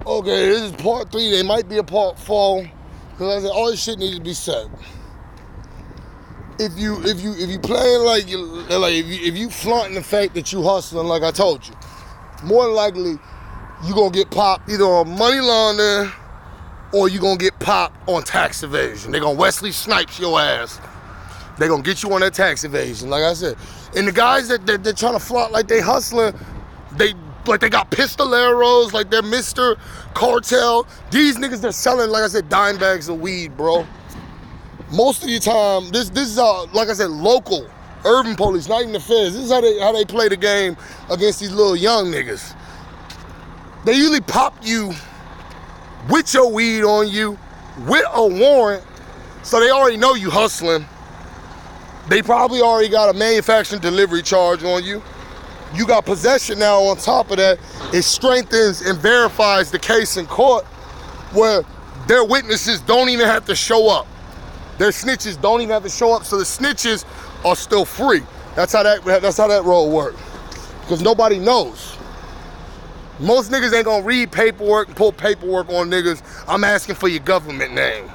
Okay, this is part 3. They might be a part 4. Because I said all this shit needs to be said. If you playing like if you flaunting the fact that you hustling, like I told you, more than likely you gonna get popped either on money laundering or you gonna get popped on tax evasion. They gonna Wesley Snipes your ass. They gonna get you on that tax evasion, like I said. And the guys that they're trying to flaunt like they hustling, they got pistoleros, like they're Mr. Cartel. These niggas, they're selling, like I said, dime bags of weed, bro. Most of the time, this is like I said, local, urban police, not even the feds. This is how they play the game against these little young niggas. They usually pop you with your weed on you, with a warrant, so they already know you hustling. They probably already got a manufacturing delivery charge on you. You got possession now on top of that. It strengthens and verifies the case in court where their witnesses don't even have to show up. Their snitches don't even have to show up, so the snitches are still free. That's how that role works. Because nobody knows. Most niggas ain't gonna read paperwork and pull paperwork on niggas. I'm asking for your government name.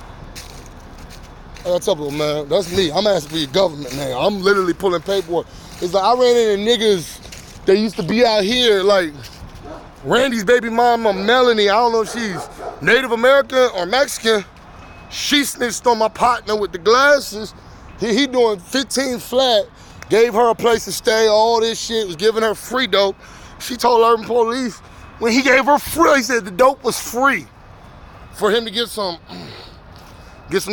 That's up, man. That's me. I'm asking for your government name. I'm literally pulling paperwork. It's like I ran into niggas that used to be out here, like Randy's baby mama, Melanie. I don't know if she's Native American or Mexican. She snitched on my partner with the glasses. He doing 15 flat, gave her a place to stay, all this shit, was giving her free dope. She told urban police when he gave her free, he said the dope was free for him to get some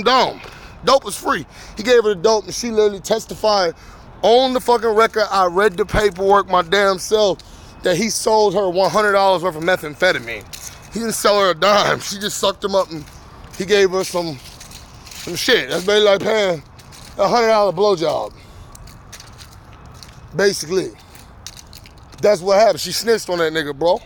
dome. Dope was free. He gave her the dope and she literally testified on the fucking record. I read the paperwork my damn self that he sold her $100 worth of methamphetamine. He didn't sell her a dime. She just sucked him up and he gave her some shit. That's basically like paying a $100 blowjob. Basically. That's what happened. She snitched on that nigga, bro.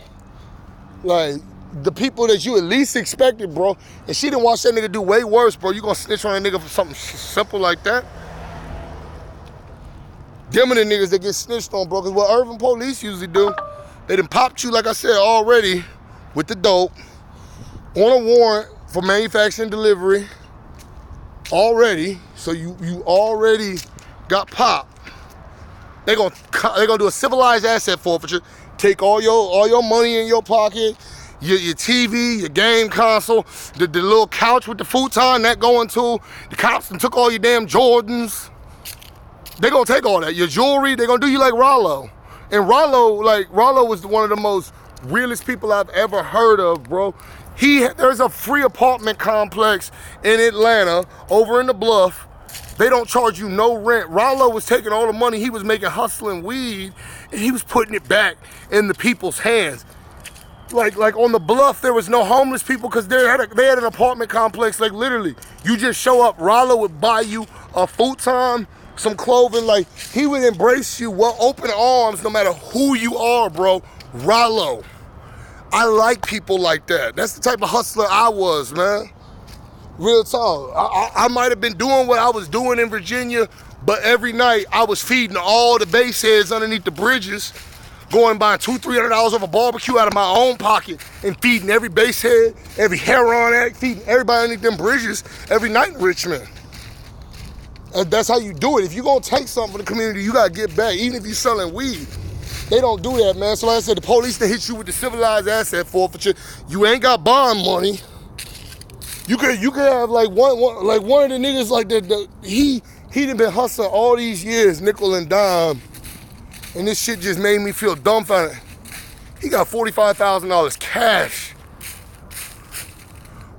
Like, the people that you at least expected, bro, and she didn't watch that nigga do way worse, bro. You gonna snitch on that nigga for something simple like that? Them are the niggas that get snitched on, bro, because what urban police usually do, they done popped you, like I said, already with the dope on a warrant for manufacturing delivery already, so you already got popped. They gonna do a civilized asset forfeiture, take all your money in your pocket, your TV, your game console, the little couch with the futon that going to, the cops and took all your damn Jordans. They gonna take all that, your jewelry. They gonna do you like Rollo. And Rollo was one of the most realest people I've ever heard of, bro. There's a free apartment complex in Atlanta, over in the Bluff. They don't charge you no rent. Rollo was taking all the money he was making hustling weed, and he was putting it back in the people's hands. Like on the Bluff, there was no homeless people because they had an apartment complex. Like literally, you just show up. Rollo would buy you a futon, some clothing. Like he would embrace you with open arms, no matter who you are, bro. Rollo. I like people like that. That's the type of hustler I was, man. Real talk. I might have been doing what I was doing in Virginia, but every night I was feeding all the base heads underneath the bridges, going buying $200-$300 of a barbecue out of my own pocket and feeding every base head, every heroin addict, feeding everybody underneath them bridges every night in Richmond. And that's how you do it. If you're gonna take something from the community, you gotta get back, even if you're selling weed. They don't do that, man. So like I said, the police that hit you with the civilized asset forfeiture, you ain't got bond money. You could have like one of the niggas like that. He done been hustling all these years, nickel and dime, and this shit just made me feel dumbfounded. He got $45,000 cash,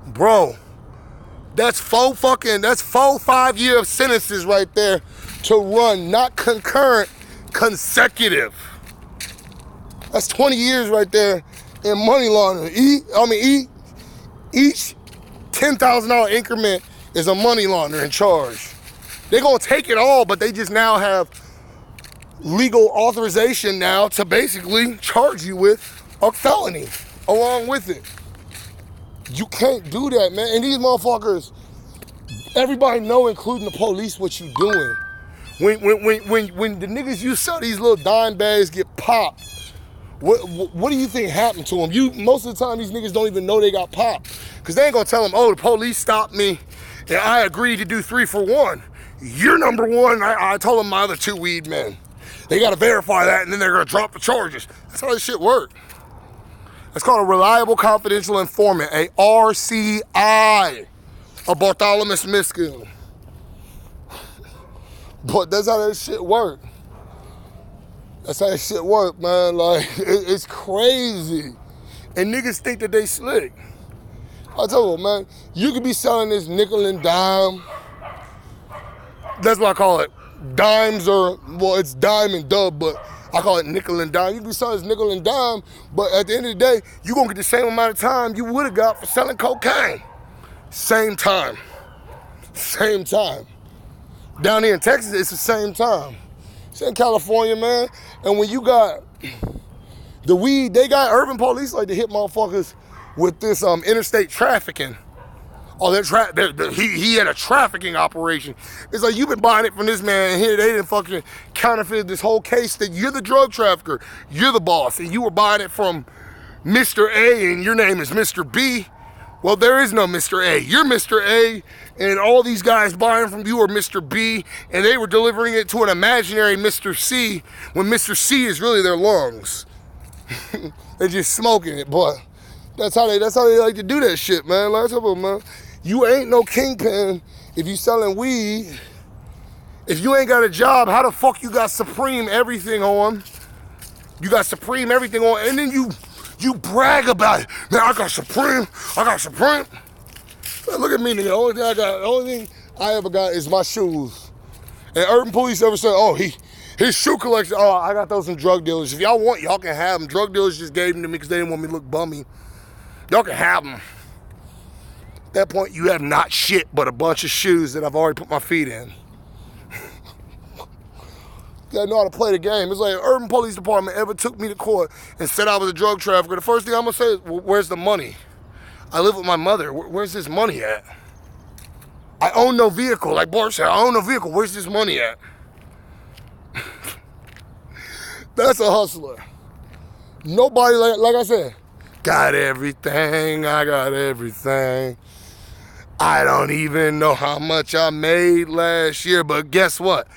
bro. That's 4 5-year sentences right there to run, not concurrent, consecutive. That's 20 years right there in money laundering. Each $10,000 increment is a money laundering charge. They're gonna take it all, but they just now have legal authorization now to basically charge you with a felony along with it. You can't do that, man. And these motherfuckers, everybody know, including the police, what you doing. When the niggas you sell these little dime bags get popped What do you think happened to them? Most of the time, these niggas don't even know they got popped. Because they ain't going to tell them, oh, the police stopped me, and I agreed to do 3 for 1. You're number 1. I told them my other 2 weed men. They got to verify that, and then they're going to drop the charges. That's how this shit works. It's called a reliable confidential informant, a RCI, a Bartholomew Miskin. But that's how that shit work. That's how that shit work, man. Like, it's crazy. And niggas think that they slick. I tell you, man, you could be selling this nickel and dime. That's what I call it. Dimes well, it's dime and dub, but I call it nickel and dime. You can be selling this nickel and dime, but at the end of the day, you're going to get the same amount of time you would have got for selling cocaine. Same time. Same time. Down here in Texas, it's the same time. It's in California, man. And when you got the weed, they got urban police like to hit motherfuckers with this interstate trafficking. Oh, he had a trafficking operation. It's like, you've been buying it from this man, and here they didn't fucking counterfeit this whole case that you're the drug trafficker, you're the boss, and you were buying it from Mr. A, and your name is Mr. B. Well, there is no Mr. A. You're Mr. A, and all these guys buying from you are Mr. B, and they were delivering it to an imaginary Mr. C, when Mr. C is really their lungs. They're just smoking it, but that's how they like to do that shit, man. Like, man, you ain't no kingpin if you selling weed. If you ain't got a job, how the fuck you got Supreme everything on? You got Supreme everything on, and then you brag about it. Man, I got Supreme. Man, look at me, nigga. The only thing I ever got is my shoes. And urban police ever said, oh, his shoe collection, oh, I got those from drug dealers. If y'all want, y'all can have them. Drug dealers just gave them to me because they didn't want me to look bummy. Y'all can have them. At that point, you have not shit but a bunch of shoes that I've already put my feet in. You gotta know how to play the game. It's like, urban police department ever took me to court and said I was a drug trafficker, the first thing I'm gonna say is, well, where's the money? I live with my mother. Where's this money at? I own no vehicle. Like Bart said, I own no vehicle. Where's this money at? That's a hustler. Nobody, like I said, got everything. I got everything. I don't even know how much I made last year, but guess what?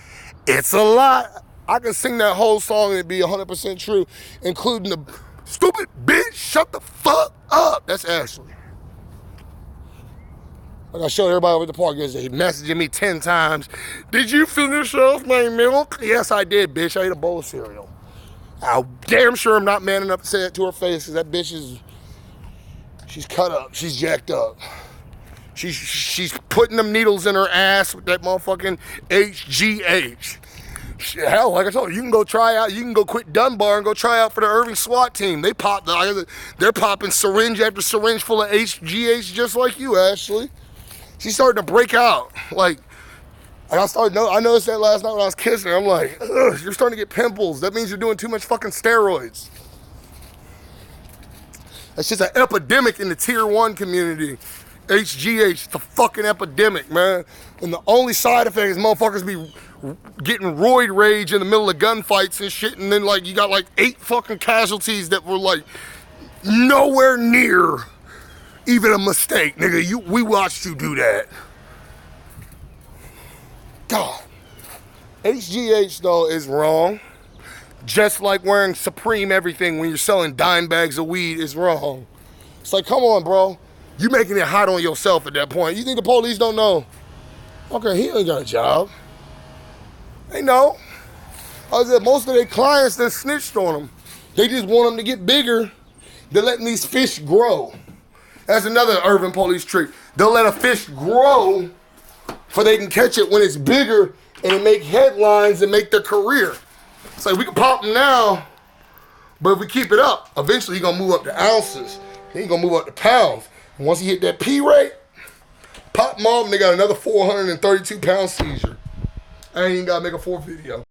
It's a lot. I can sing that whole song and it'd be 100% true, including the stupid bitch, shut the fuck up. That's Ashley. Like I showed everybody over at the park yesterday, messaging me 10 times. Did you finish off my milk? Yes, I did, bitch. I ate a bowl of cereal. I'm damn sure I'm not man enough to say that to her face, because that bitch she's cut up. She's jacked up. She's putting them needles in her ass with that motherfucking HGH. Hell, like I told you, you can go try out. You can go quit Dunbar and go try out for the Irving SWAT team. They're popping syringe after syringe full of HGH just like you, Ashley. She's starting to break out. Like I noticed that last night when I was kissing her. I'm like, ugh, you're starting to get pimples. That means you're doing too much fucking steroids. That's just an epidemic in the tier 1 community. HGH, the fucking epidemic, man. And the only side effect is motherfuckers be getting roid rage in the middle of gunfights and shit, and then like you got like 8 fucking casualties that were like nowhere near even a mistake, nigga. We watched you do that. God. HGH though is wrong. Just like wearing Supreme everything when you're selling dime bags of weed is wrong. It's like, come on, bro. You making it hot on yourself at that point. You think the police don't know? Okay, he ain't got a job. They know. I said most of their clients that snitched on them. They just want them to get bigger. They're letting these fish grow. That's another urban police trick. They'll let a fish grow so they can catch it when it's bigger and it make headlines and make their career. It's like, we can pop them now, but if we keep it up, eventually he's gonna move up to ounces. He ain't gonna move up to pounds. And once he hit that P rate, pop them off and they got another 432-pound seizure. I ain't even gotta make a 4th video.